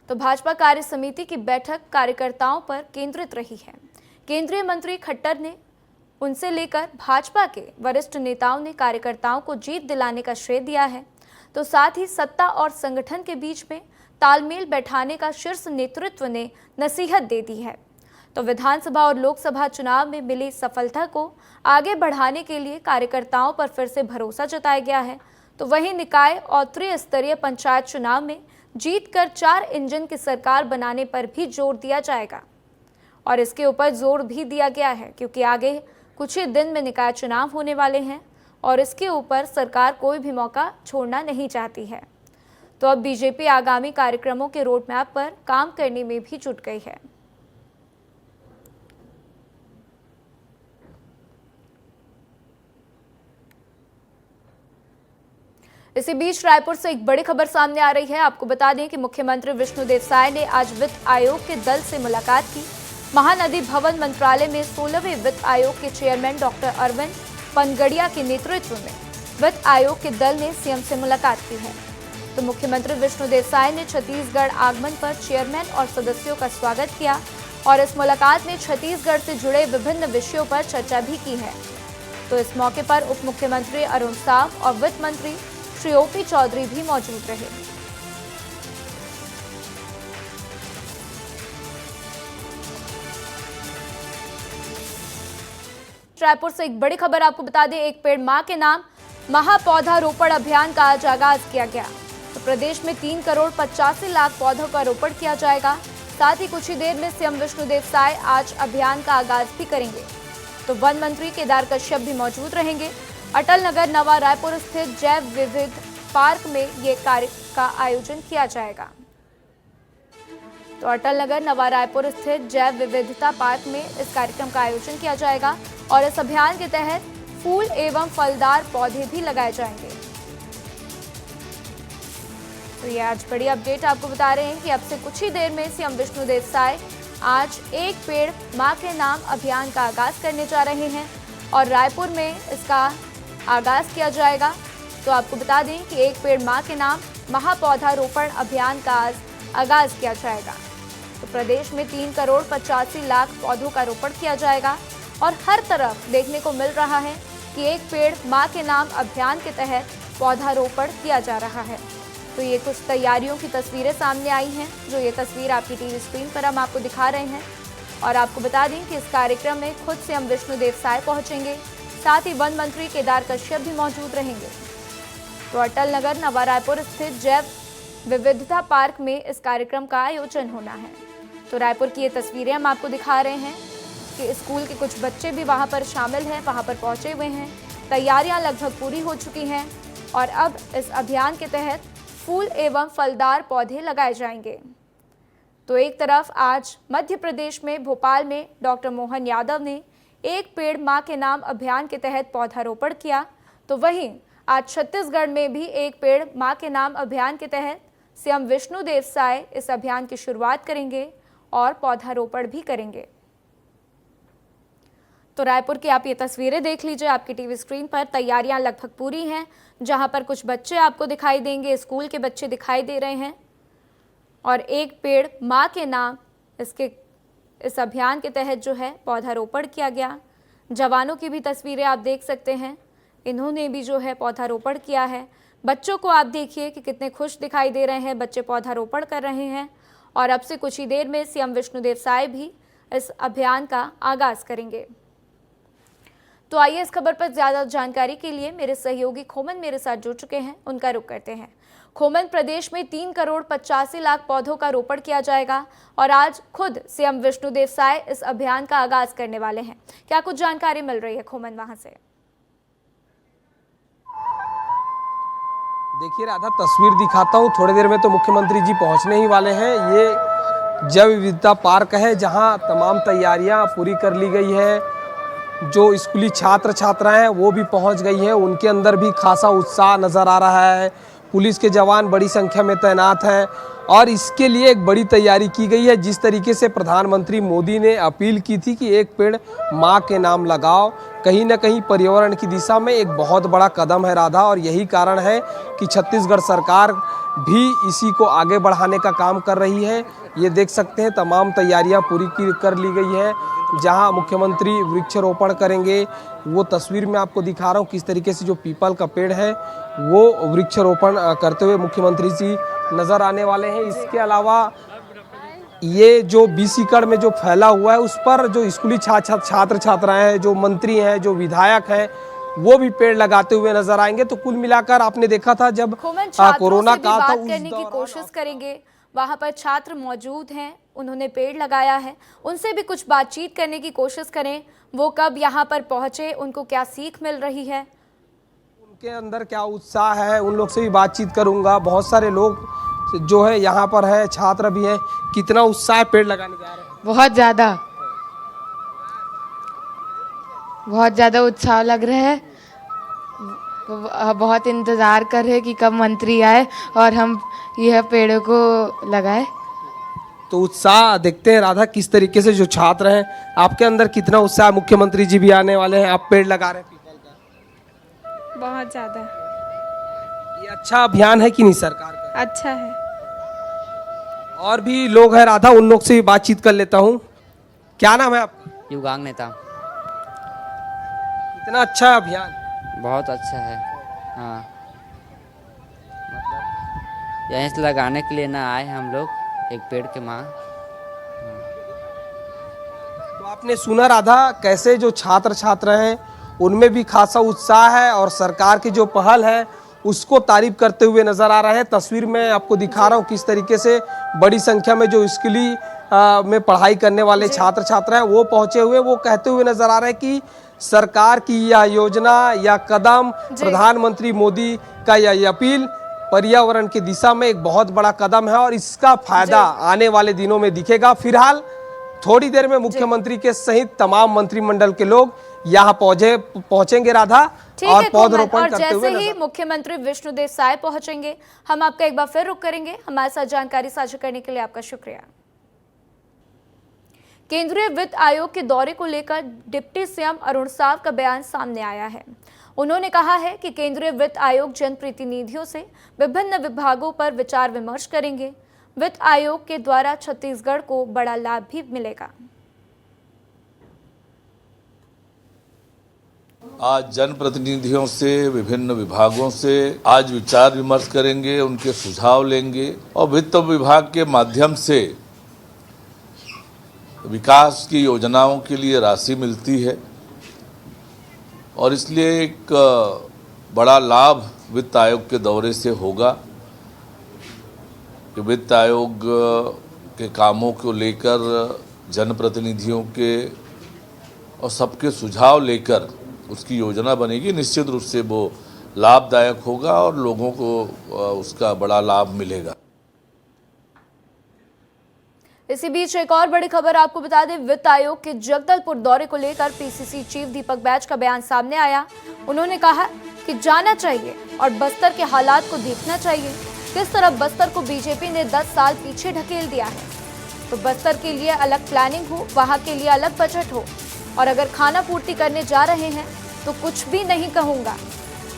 तो भाजपा कार्य समिति की बैठक कार्यकर्ताओं पर केंद्रित रही है। केंद्रीय मंत्री खट्टर ने उनसे लेकर भाजपा के वरिष्ठ नेताओं ने कार्यकर्ताओं को जीत दिलाने का श्रेय दिया है। तो साथ ही सत्ता और संगठन के बीच में तालमेल बैठाने का शीर्ष नेतृत्व ने नसीहत दे दी है। तो विधानसभा और लोकसभा चुनाव में मिली सफलता को आगे बढ़ाने के लिए कार्यकर्ताओं पर फिर से भरोसा जताया गया है। तो वहीं निकाय और त्रिस्तरीय पंचायत चुनाव में जीतकर 4 इंजन की सरकार बनाने पर भी जोर दिया जाएगा और इसके ऊपर जोर भी दिया गया है क्योंकि आगे कुछ ही दिन में निकाय चुनाव होने वाले हैं और इसके ऊपर सरकार कोई भी मौका छोड़ना नहीं चाहती है। तो अब बीजेपी आगामी कार्यक्रमों के रोड मैप पर काम करने में भी जुट गई है। इसी बीच रायपुर से एक बड़ी खबर सामने आ रही है। आपको बता दें कि मुख्यमंत्री विष्णुदेव साय ने आज वित्त आयोग के दल से मुलाकात की। महानदी भवन मंत्रालय में 16वें वित्त आयोग के चेयरमैन डॉक्टर अरविंद पनगड़िया के नेतृत्व में वित्त आयोग के दल ने सीएम से मुलाकात की है। तो मुख्यमंत्री विष्णुदेव साय ने छत्तीसगढ़ आगमन पर चेयरमैन और सदस्यों का स्वागत किया और इस मुलाकात में छत्तीसगढ़ से जुड़े विभिन्न विषयों पर चर्चा भी की है। तो इस मौके पर उप मुख्यमंत्री अरुण साव और वित्त मंत्री श्री ओपी चौधरी भी मौजूद रहे। रायपुर से एक बड़ी खबर आपको बता दें, एक पेड़ मां के नाम महापौधारोपण अभियान का आज आगाज किया गया। तो प्रदेश में 3 करोड़ 85 लाख पौधों का रोपण किया जाएगा। साथ ही कुछ ही देर में सीएम विष्णुदेव साय आज अभियान का आगाज भी करेंगे। तो वन मंत्री केदार कश्यप भी मौजूद रहेंगे। अटल नगर नवा रायपुर स्थित जैव विविध पार्क में ये कार्य का आयोजन किया जाएगा। तो अटल नगर नवा रायपुर स्थित जैव विविधता पार्क में इस कार्यक्रम का आयोजन किया जाएगा और इस अभियान के तहत फूल एवं फलदार पौधे भी लगाए जाएंगे। तो ये आज बड़ी अपडेट आपको बता रहे हैं कि अब से कुछ ही देर में सीएम विष्णुदेव साय आज एक पेड़ मां के नाम अभियान का आगाज करने जा रहे हैं और रायपुर में इसका आगाज किया जाएगा। तो आपको बता दें कि एक पेड़ मां के नाम महापौधारोपण अभियान का आज आगाज किया जाएगा। तो प्रदेश में 3 करोड़ 85 लाख पौधों का रोपण किया जाएगा और हर तरफ देखने को मिल रहा है कि एक पेड़ मां के नाम अभियान के तहत पौधारोपण किया जा रहा है। तो ये कुछ तैयारियों की तस्वीरें सामने आई हैं, जो ये तस्वीर आपकी टीवी स्क्रीन पर हम आपको दिखा रहे हैं। और आपको बता दें कि इस कार्यक्रम में खुद सीएम विष्णुदेव साय पहुंचेंगे, साथ ही वन मंत्री केदार कश्यप भी मौजूद रहेंगे। तो अटल नगर नवा रायपुर स्थित जैव विविधता पार्क में इस कार्यक्रम का आयोजन होना है। तो रायपुर की ये तस्वीरें हम आपको दिखा रहे हैं कि स्कूल के कुछ बच्चे भी वहां पर शामिल हैं, वहां पर पहुंचे हुए हैं। तैयारियां लगभग पूरी हो चुकी हैं और अब इस अभियान के तहत फूल एवं फलदार पौधे लगाए जाएंगे। तो एक तरफ आज मध्य प्रदेश में भोपाल में डॉक्टर मोहन यादव ने एक पेड़ मां के नाम अभियान के तहत पौधारोपण किया, तो वहीं आज छत्तीसगढ़ में भी एक पेड़ मां के नाम अभियान के तहत सीएम विष्णुदेव साय इस अभियान की शुरुआत करेंगे और पौधारोपण भी करेंगे। तो रायपुर की आप ये तस्वीरें देख लीजिए आपकी टीवी स्क्रीन पर। तैयारियां लगभग पूरी हैं, जहां पर कुछ बच्चे आपको दिखाई देंगे, स्कूल के बच्चे दिखाई दे रहे हैं और एक पेड़ मां के नाम इस अभियान के तहत जो है पौधारोपण किया गया। जवानों की भी तस्वीरें आप देख सकते हैं, इन्होंने भी जो है पौधारोपण किया है। बच्चों को आप देखिए कि कितने खुश दिखाई दे रहे हैं, बच्चे पौधारोपण कर रहे हैं और अब से कुछ ही देर में सीएम विष्णुदेव साय भी इस अभियान का आगाज करेंगे। तो आइए इस खबर पर ज्यादा जानकारी के लिए मेरे सहयोगी खोमन मेरे साथ जुड़ चुके हैं, उनका रुख करते हैं। खोमन, प्रदेश में 3 करोड़ 85 लाख पौधों का रोपण किया जाएगा और आज खुद सीएम विष्णुदेव साय इस अभियान का आगाज करने वाले हैं। क्या कुछ जानकारी मिल रही है खोमन वहां से? देखिए राधा, तस्वीर दिखाता हूँ, थोड़ी देर में तो मुख्यमंत्री जी पहुंचने ही वाले हैं। ये जैव विविधता पार्क है जहां तमाम तैयारियां पूरी कर ली गई है। जो स्कूली छात्र छात्राएं हैं वो भी पहुंच गई हैं, उनके अंदर भी खासा उत्साह नज़र आ रहा है। पुलिस के जवान बड़ी संख्या में तैनात हैं और इसके लिए एक बड़ी तैयारी की गई है। जिस तरीके से प्रधानमंत्री मोदी ने अपील की थी कि एक पेड़ माँ के नाम लगाओ, कहीं ना कहीं पर्यावरण की दिशा में एक बहुत बड़ा कदम है राधा। और यही कारण है कि छत्तीसगढ़ सरकार भी इसी को आगे बढ़ाने का काम कर रही है। ये देख सकते हैं तमाम तैयारियां पूरी कर ली गई है। जहां मुख्यमंत्री वृक्षारोपण करेंगे वो तस्वीर में आपको दिखा रहा हूं किस तरीके से जो पीपल का पेड़ है वो वृक्षारोपण करते हुए मुख्यमंत्री जी नज़र आने वाले हैं। इसके अलावा ये जो बीसीकड़ में जो फैला हुआ है उस पर जो स्कूली छात्र छात्राएं हैं, जो मंत्री हैं, जो विधायक हैं, वो भी पेड़ लगाते हुए नजर आएंगे। तो कुल मिलाकर आपने देखा था जब कोरोना काल था बात करने की कोशिश करेंगे, वहां पर छात्र मौजूद हैं, उन्होंने पेड़ लगाया है, उनसे भी कुछ बातचीत करने की कोशिश करें। वो कब यहाँ पर पहुंचे, उनको क्या सीख मिल रही है, उनके अंदर क्या उत्साह है, उन लोग से भी बातचीत करूंगा। बहुत सारे लोग जो है यहाँ पर है, छात्र भी हैं। कितना उत्साह पेड़ लगाने जा रहे हैं? बहुत ज़्यादा उत्साह लग रहा है। बहुत इंतज़ार कर रहे हैं कि कब मंत्री आए और हम यह पेड़ों को लगाए। तो उत्साह देखते हैं राधा किस तरीके से जो छात्र हैं, आपके अंदर कितना उत्साह। मुख्यमंत्री जी भी आने वाले हैं, आप पेड़ लगा रहे हैं पीपल का। बहुत ज़्यादा। ये अच्छा अभियान है कि नहीं सरकार का? अच्छा है। और भी लोग हैं राधा, उन लोग से भी बातचीत कर लेता हूँ। क्या नाम है आपका? युगांग नेता। इतना अच्छा अभियान? बहुत अच्छा है। हाँ, मतलब यहीं से लगाने के लिए ना आए हम लोग एक पेड़ के माँ। तो आपने सुना राधा कैसे जो छात्र छात्रा हैं उनमें भी खासा उत्साह है और सरकार की जो पहल है उसको तारीफ करते हुए नजर आ रहा है। तस्वीर में आपको दिखा रहा हूँ किस तरीके से बड़ी संख्या में जो स्कूली में पढ़ाई करने वाले छात्र छात्रा हैं वो पहुंचे हुए, वो कहते हुए नजर आ रहे हैं कि सरकार की यह योजना या कदम, प्रधानमंत्री मोदी का यह अपील पर्यावरण की दिशा में एक बहुत बड़ा कदम है और इसका फायदा आने वाले दिनों में दिखेगा। फिलहाल थोड़ी देर में मुख्यमंत्री के सहित तमाम मंत्रिमंडल के लोग यहाँ पहुंचेंगे राधा और पौधरोपण करते हुए। जैसे ही मुख्यमंत्री विष्णुदेव साय पहुंचेंगे हम आपका एक बार फिर रुक करेंगे। हमारे साथ जानकारी साझा करने के लिए आपका शुक्रिया। केंद्रीय वित्त आयोग के दौरे को लेकर डिप्टी सीएम अरुण साव का बयान सामने आया है। उन्होंने कहा है कि केंद्रीय वित्त आयोग जनप्रतिनिधियों से विभिन्न विभागों पर विचार विमर्श करेंगे। वित्त आयोग के द्वारा छत्तीसगढ़ को बड़ा लाभ भी मिलेगा। आज जनप्रतिनिधियों से, विभिन्न विभागों से आज विचार विमर्श करेंगे, उनके सुझाव लेंगे और वित्त विभाग के माध्यम से विकास की योजनाओं के लिए राशि मिलती है और इसलिए एक बड़ा लाभ वित्त आयोग के दौरे से होगा कि वित्त आयोग के कामों को लेकर जनप्रतिनिधियों के और सबके सुझाव लेकर उसकी योजना बनेगी। निश्चित रूप से वो लाभदायक होगा और लोगों को उसका बड़ा लाभ मिलेगा। इसी बीच एक और बड़ी खबर आपको बता दें, वित्त आयोग के जगदलपुर दौरे को लेकर पीसीसी चीफ दीपक बैज का बयान सामने आया। उन्होंने कहा कि जाना चाहिए और बस्तर के हालात को देखना चाहिए। किस तरह बस्तर को बीजेपी ने 10 साल पीछे ढकेल दिया है। तो बस्तर के लिए अलग प्लानिंग हो, वहां के लिए अलग बजट हो और अगर खाना पूर्ति करने जा रहे हैं तो कुछ भी नहीं कहूंगा।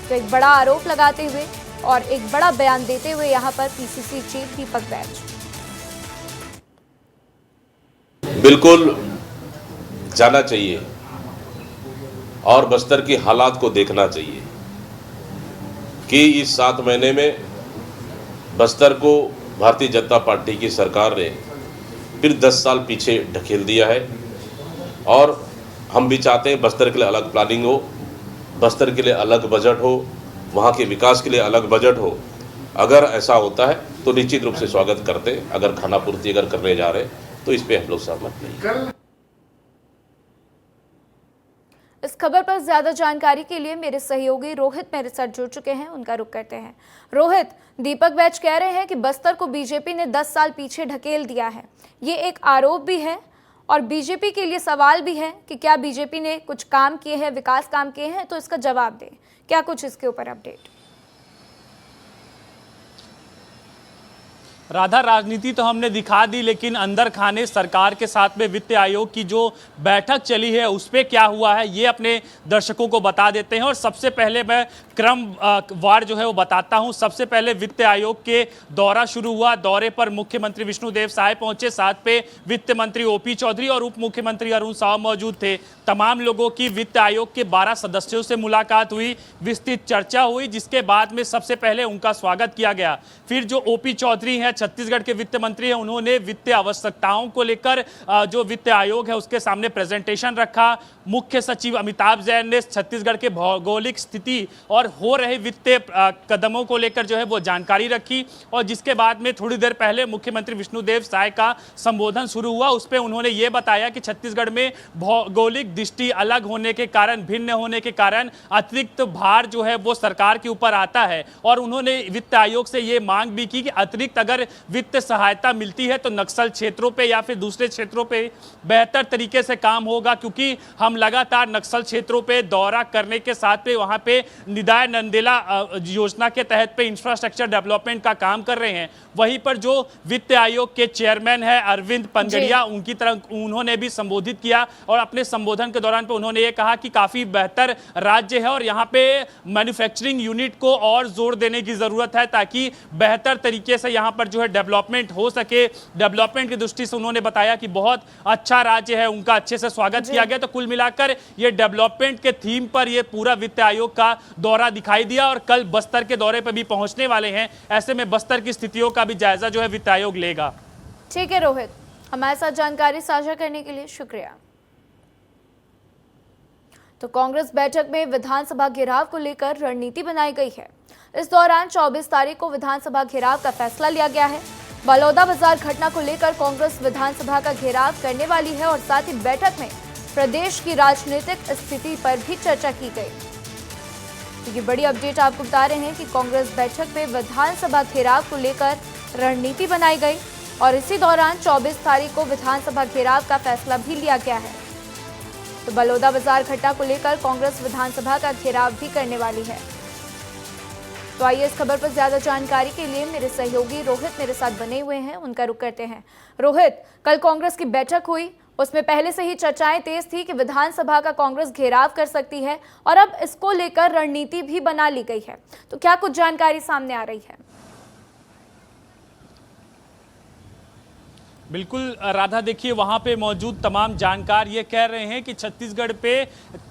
तो एक बड़ा आरोप लगाते हुए और एक बड़ा बयान देते हुए यहाँ पर पीसीसी चीफ दीपक बैज। बिल्कुल जाना चाहिए और बस्तर की हालात को देखना चाहिए कि इस 7 महीने में बस्तर को भारतीय जनता पार्टी की सरकार ने फिर 10 साल पीछे ढकेल दिया है और हम भी चाहते हैं बस्तर के लिए अलग प्लानिंग हो, बस्तर के लिए अलग बजट हो, वहाँ के विकास के लिए अलग बजट हो। अगर ऐसा होता है तो निश्चित रूप से स्वागत करते हैं। अगर खाना पूर्ति अगर करने जा रहे हैं तो इस पे हम लोग सहमत नहीं। इस खबर पर ज्यादा जानकारी के लिए मेरे सहयोगी रोहित मेरे साथ जुड़ चुके हैं, उनका रुख करते हैं। रोहित, दीपक बैज कह रहे हैं कि बस्तर को बीजेपी ने 10 साल पीछे ढकेल दिया है। ये एक आरोप भी है और बीजेपी के लिए सवाल भी है कि क्या बीजेपी ने कुछ काम किए हैं, विकास काम किए हैं, तो इसका जवाब दें। क्या कुछ इसके ऊपर अपडेट? राधा, राजनीति तो हमने दिखा दी, लेकिन अंदर खाने सरकार के साथ में वित्त आयोग की जो बैठक चली है उस पर क्या हुआ है ये अपने दर्शकों को बता देते हैं। और सबसे पहले मैं क्रम वार जो है वो बताता हूं। सबसे पहले वित्त आयोग के दौरा शुरू हुआ। दौरे पर मुख्यमंत्री विष्णुदेव साय पहुंचे, साथ पे वित्त मंत्री ओपी चौधरी और उप मुख्यमंत्री अरुण साव मौजूद थे। तमाम लोगों की वित्त आयोग के 12 सदस्यों से मुलाकात हुई, विस्तृत चर्चा हुई, जिसके बाद में सबसे पहले उनका स्वागत किया गया। फिर जो ओपी चौधरी हैं, छत्तीसगढ़ के वित्त मंत्री हैं, उन्होंने वित्तीय आवश्यकताओं को लेकर जो वित्त आयोग है उसके सामने प्रेजेंटेशन रखा। मुख्य सचिव अमिताभ जैन ने छत्तीसगढ़ के भौगोलिक स्थिति और हो रहे वित्तीय कदमों को लेकर जो है वो जानकारी रखी। और जिसके बाद में थोड़ी देर पहले मुख्यमंत्री विष्णुदेव साय का संबोधन शुरू हुआ। उस पर उन्होंने ये बताया कि छत्तीसगढ़ में भौगोलिक दृष्टि अलग होने के कारण, भिन्न होने के कारण अतिरिक्त भार जो है वो सरकार के ऊपर आता है। और उन्होंने वित्त आयोग से ये मांग भी की कि अतिरिक्त अगर वित्त सहायता मिलती है तो नक्सल क्षेत्रों पे या फिर दूसरे क्षेत्रों पे बेहतर तरीके से काम होगा, क्योंकि हम लगातार नक्सल क्षेत्रों पे दौरा करने के साथ में वहाँ पे निदाय नंदेला योजना के तहत पे इंफ्रास्ट्रक्चर डेवलपमेंट का काम कर रहे हैं। वहीं पर जो वित्त आयोग के चेयरमैन है अरविंद पनगड़िया, उनकी तरफ उन्होंने भी संबोधित किया और अपने संबोधन के दौरान पे उन्होंने ये कहा कि काफ़ी बेहतर राज्य है और यहाँ पे मैन्युफैक्चरिंग यूनिट को और जोर देने की ज़रूरत है ताकि बेहतर तरीके से यहाँ पर जो है डेवलपमेंट हो सके। डेवलपमेंट की दृष्टि से उन्होंने बताया कि बहुत अच्छा राज्य है, उनका अच्छे से स्वागत किया गया। तो कुल मिलाकर ये डेवलपमेंट के थीम पर ये पूरा वित्त आयोग का दौरा दिखाई दिया और कल बस्तर के दौरे पर भी पहुंचने वाले हैं। ऐसे में बस्तर की स्थितियों का भी जायजा जो है वित्त आयोग लेगा। ठीक है रोहित, हमारे साथ जानकारी साझा करने के लिए शुक्रिया। तो कांग्रेस बैठक में विधानसभा घेराव को लेकर रणनीति बनाई गई है। इस दौरान 24 तारीख को विधानसभा घेराव का फैसला लिया गया है। बलौदाबाजार घटना को लेकर कांग्रेस विधानसभा का घेराव करने वाली है और साथ ही बैठक में प्रदेश की राजनीतिक स्थिति पर भी चर्चा की गई। क्योंकि बड़ी अपडेट आपको बता रहे हैं कि कांग्रेस बैठक में विधानसभा घेराव को लेकर रणनीति बनाई गई और इसी दौरान 24 तारीख को विधानसभा घेराव का फैसला भी लिया गया है। तो बलौदाबाजार घटना को लेकर कांग्रेस विधानसभा का घेराव भी करने वाली है। तो आइए इस खबर पर ज्यादा जानकारी के लिए मेरे सहयोगी रोहित मेरे साथ बने हुए हैं, उनका रुख करते हैं। रोहित, कल कांग्रेस की बैठक हुई, उसमें पहले से ही चर्चाएं तेज थी कि विधानसभा का कांग्रेस घेराव कर सकती है और अब इसको लेकर रणनीति भी बना ली गई है। तो क्या कुछ जानकारी सामने आ रही है? बिल्कुल राधा, देखिए वहाँ पे मौजूद तमाम जानकार ये कह रहे हैं कि छत्तीसगढ़ पे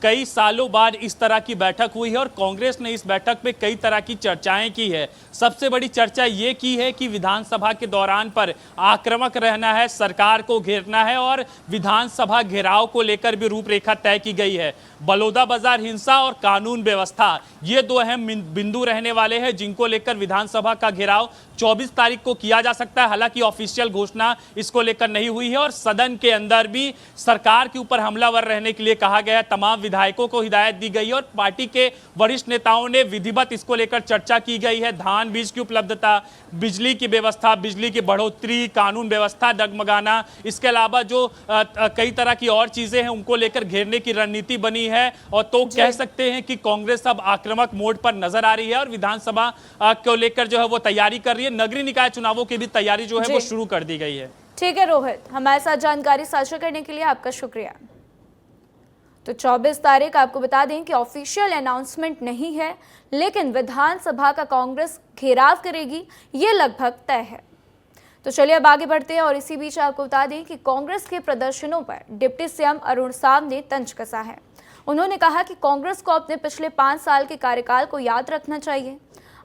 कई सालों बाद इस तरह की बैठक हुई है और कांग्रेस ने इस बैठक पे कई तरह की चर्चाएं की है। सबसे बड़ी चर्चा ये की है कि विधानसभा के दौरान पर आक्रामक रहना है, सरकार को घेरना है और विधानसभा घेराव को लेकर भी रूपरेखा तय की गई है। बलौदाबाजार हिंसा और कानून व्यवस्था ये दो अहम बिंदु रहने वाले हैं जिनको लेकर विधानसभा का घेराव 24 तारीख को किया जा सकता है। हालांकि ऑफिशियल घोषणा इसको लेकर नहीं हुई है और सदन के अंदर भी सरकार के ऊपर हमलावर रहने के लिए कहा गया। तमाम विधायकों को हिदायत दी गई है और पार्टी के वरिष्ठ नेताओं ने विधिवत इसको लेकर चर्चा की गई है। धान बीज की उपलब्धता, बिजली की व्यवस्था, बिजली की बढ़ोतरी, कानून व्यवस्था डगमगाना, इसके अलावा जो कई तरह की और चीजें हैं उनको लेकर घेरने की रणनीति बनी है। और तो कह सकते हैं कि कांग्रेस अब आक्रामक मोड पर नजर आ रही है और विधानसभा को लेकर जो है वो तैयारी कर रही है। नगरीय निकाय चुनावों की भी तैयारी जो है वो शुरू कर दी गई है। ठीक है रोहित, हमारे साथ जानकारी साझा करने के लिए आपका शुक्रिया। तो 24 तारीख आपको बता दें कि ऑफिशियल अनाउंसमेंट नहीं है, लेकिन विधानसभा का कांग्रेस घेराव करेगी ये लगभग तय है। तो चलिए अब आगे बढ़ते हैं और इसी बीच आपको बता दें कि कांग्रेस के प्रदर्शनों पर डिप्टी सीएम अरुण साव ने तंज कसा है। उन्होंने कहा कि कांग्रेस को अपने पिछले 5 साल के कार्यकाल को याद रखना चाहिए।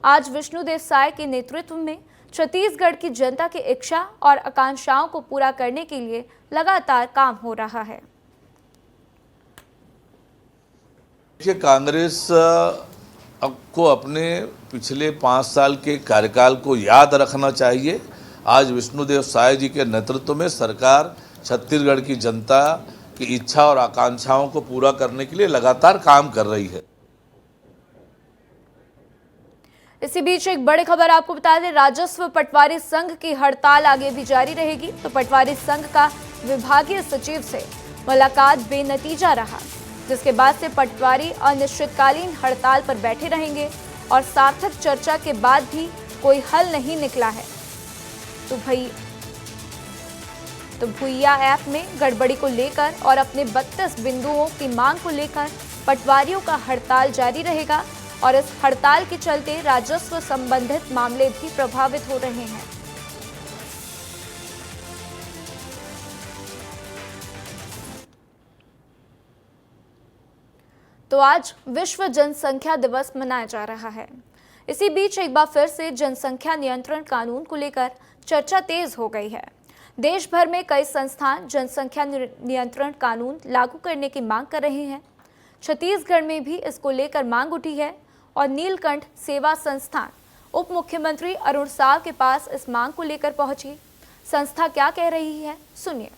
आज विष्णुदेव साय के नेतृत्व में छत्तीसगढ़ की जनता की इच्छा और आकांक्षाओं को पूरा करने के लिए लगातार काम हो रहा है। देखिए, कांग्रेस को अपने पिछले 5 साल के कार्यकाल को याद रखना चाहिए। आज विष्णुदेव साय जी के नेतृत्व में सरकार छत्तीसगढ़ की जनता की इच्छा और आकांक्षाओं को पूरा करने के लिए लगातार काम कर रही है। इसी बीच एक बड़ी खबर आपको बता दें, राजस्व पटवारी संघ की हड़ताल आगे भी जारी रहेगी। तो पटवारी संघ का विभागीय सचिव से मुलाकात बेनतीजा रहा, जिसके बाद से पटवारी अनिश्चितकालीन हड़ताल पर बैठे रहेंगे और सार्थक चर्चा के बाद भी कोई हल नहीं निकला है। तो भुइया ऐप में गड़बड़ी को लेकर और अपने 32 बिंदुओं की मांग को लेकर पटवारियों का हड़ताल जारी रहेगा और इस हड़ताल के चलते राजस्व संबंधित मामले भी प्रभावित हो रहे हैं। तो आज विश्व जनसंख्या दिवस मनाया जा रहा है। इसी बीच एक बार फिर से जनसंख्या नियंत्रण कानून को लेकर चर्चा तेज हो गई है। देश भर में कई संस्थान जनसंख्या नियंत्रण कानून लागू करने की मांग कर रहे हैं। छत्तीसगढ़ में भी इसको लेकर मांग उठी है और नीलकंठ सेवा संस्थान उप मुख्यमंत्री अरुण साव के पास इस मांग को लेकर पहुंची। संस्था क्या कह रही है, सुनिए।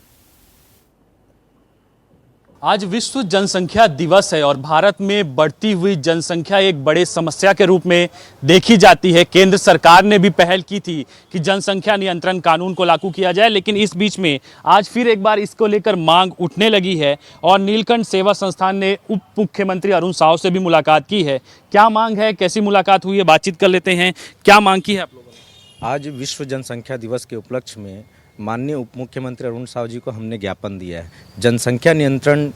आज विश्व जनसंख्या दिवस है और भारत में बढ़ती हुई जनसंख्या एक बड़े समस्या के रूप में देखी जाती है। केंद्र सरकार ने भी पहल की थी कि जनसंख्या नियंत्रण कानून को लागू किया जाए, लेकिन इस बीच में आज फिर एक बार इसको लेकर मांग उठने लगी है और नीलकंठ सेवा संस्थान ने उप मुख्यमंत्री अरुण साव से भी मुलाकात की है। क्या मांग है, कैसी मुलाकात हुई है, बातचीत कर लेते हैं। क्या मांग की है आप लोगों ने? आज विश्व जनसंख्या दिवस के उपलक्ष्य में माननीय उप मुख्यमंत्री अरुण साव जी को हमने ज्ञापन दिया है। जनसंख्या नियंत्रण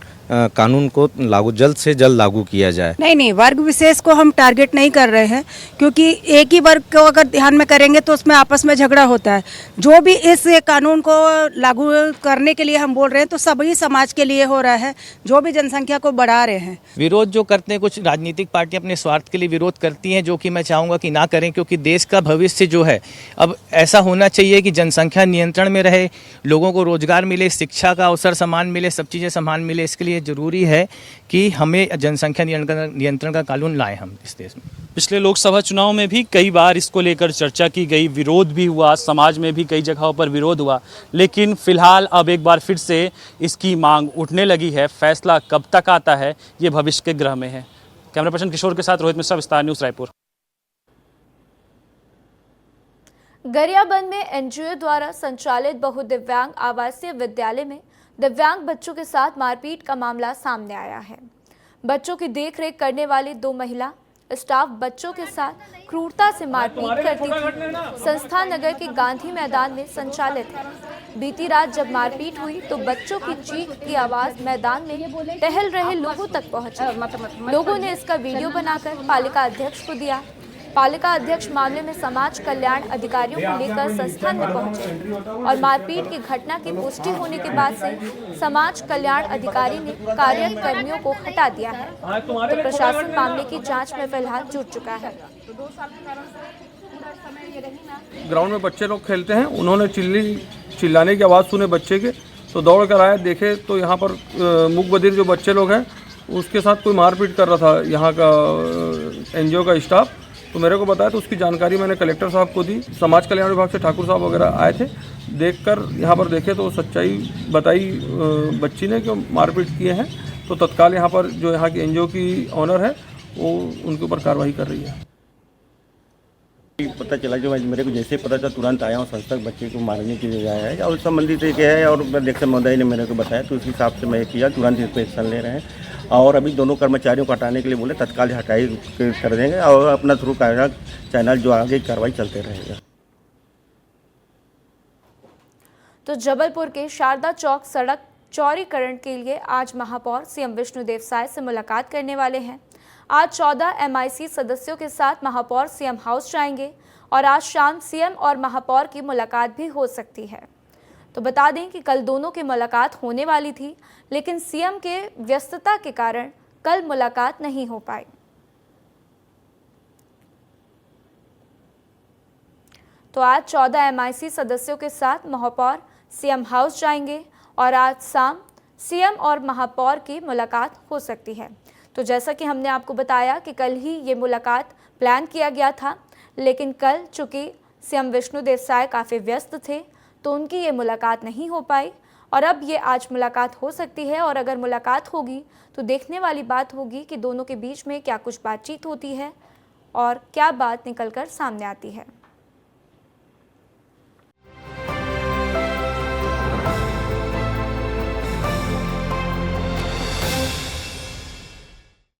कानून को जल्द से जल्द लागू किया जाए। नहीं, वर्ग विशेष को हम टारगेट नहीं कर रहे हैं, क्योंकि एक ही वर्ग को अगर ध्यान में करेंगे तो उसमें आपस में झगड़ा होता है। जो भी इस कानून को लागू करने के लिए हम बोल रहे हैं तो सभी समाज के लिए हो रहा है, जो भी जनसंख्या को बढ़ा रहे हैं। विरोध जो करते हैं, कुछ राजनीतिक पार्टियां अपने स्वार्थ के लिए विरोध करती हैं, जो कि मैं चाहूँगा कि ना करें, क्योंकि देश का भविष्य जो है अब ऐसा होना चाहिए कि जनसंख्या नियंत्रण में रहे, लोगों को रोजगार मिले, शिक्षा का अवसर समान मिले, सब चीज़ें समान मिले। इसके लिए जरूरी है कि हमें जनसंख्या नियंत्रण का कानून लाएं हम इस देश में। पिछले लोकसभा चुनाव में भी कई बार इसको लेकर चर्चा की गई, विरोध भी हुआ, समाज में भी कई जगहों पर विरोध हुआ, लेकिन फिलहाल अब एक बार फिर से इसकी मांग उठने लगी है। फैसला कब तक आता है ये भविष्य के ग्रह में है। कैमरा पर्सन किशोर के साथ रोहित मिश्रा, विस्तार न्यूज़, रायपुर। गरियाबंद में एनजीओ द्वारा संचालित बहुदिव्यांग आवासीय विद्यालय में दिव्यांग बच्चों के साथ मारपीट का मामला सामने आया है। बच्चों की देखरेख करने वाली 2 महिला स्टाफ बच्चों के साथ क्रूरता से मारपीट करती थी। संस्था नगर के गांधी मैदान में संचालित है। बीती रात जब मारपीट हुई तो बच्चों की चीख की आवाज मैदान में टहल रहे लोगों तक पहुंची। लोगों ने इसका वीडियो बनाकर पालिका अध्यक्ष को दिया। पालिका अध्यक्ष मामले में समाज कल्याण अधिकारियों को लेकर संस्थान में पहुंचे और मारपीट की घटना की पुष्टि होने के बाद से समाज कल्याण अधिकारी ने कार्यरत कर्मियों को हटा दिया है। तो प्रशासन मामले की जांच में फिलहाल जुट चुका है। ग्राउंड में बच्चे लोग खेलते हैं, उन्होंने चिल्लाने की आवाज़ सुने बच्चे के, तो दौड़ कर आए, देखे तो यहाँ पर मूक बधिर जो बच्चे लोग हैं उसके साथ कोई मारपीट कर रहा था यहाँ का एनजीओ का स्टाफ। तो मेरे को बताया, तो उसकी जानकारी मैंने कलेक्टर साहब को दी। समाज कल्याण विभाग से ठाकुर साहब वगैरह आए थे, देखकर यहाँ पर देखे तो सच्चाई बताई बच्ची ने कि मारपीट किए हैं। तो तत्काल यहाँ पर जो यहाँ की एनजीओ की ऑनर है वो उनके ऊपर कार्रवाई कर रही है। पता चला, जो मेरे को जैसे पता चला तुरंत आया और संस्थक बच्चे को मारने के लिए आया है और संबंधित एक है और अध्यक्ष महोदय ने मेरे को बताया, तो उस हिसाब से मैं किया, तुरंत इस पर एक्शन ले रहे हैं और अभी दोनों कर्मचारियों को हटाने के लिए बोले, तत्काल हटाई कर देंगे और अपना थ्रू चैनल जो आगे कार्रवाई चलते रहेगा। तो जबलपुर के शारदा चौक सड़क चौड़ीकरण के लिए आज महापौर सीएम विष्णुदेव साय से मुलाकात करने वाले हैं। आज 14 MIC सदस्यों के साथ महापौर सीएम हाउस जाएंगे और आज शाम सीएम और महापौर की मुलाकात भी हो सकती है। तो बता दें कि कल दोनों की मुलाकात होने वाली थी, लेकिन सीएम के व्यस्तता के कारण कल मुलाकात नहीं हो पाई। तो आज 14 MIC सदस्यों के साथ महापौर सीएम हाउस जाएंगे और आज शाम सीएम और महापौर की मुलाकात हो सकती है। तो जैसा कि हमने आपको बताया कि कल ही ये मुलाकात प्लान किया गया था, लेकिन कल चूँकि सीएम विष्णुदेव साय काफ़ी व्यस्त थे तो उनकी ये मुलाकात नहीं हो पाई और अब ये आज मुलाकात हो सकती है। और अगर मुलाकात होगी तो देखने वाली बात होगी कि दोनों के बीच में क्या कुछ बातचीत होती है और क्या बात निकलकर सामने आती है।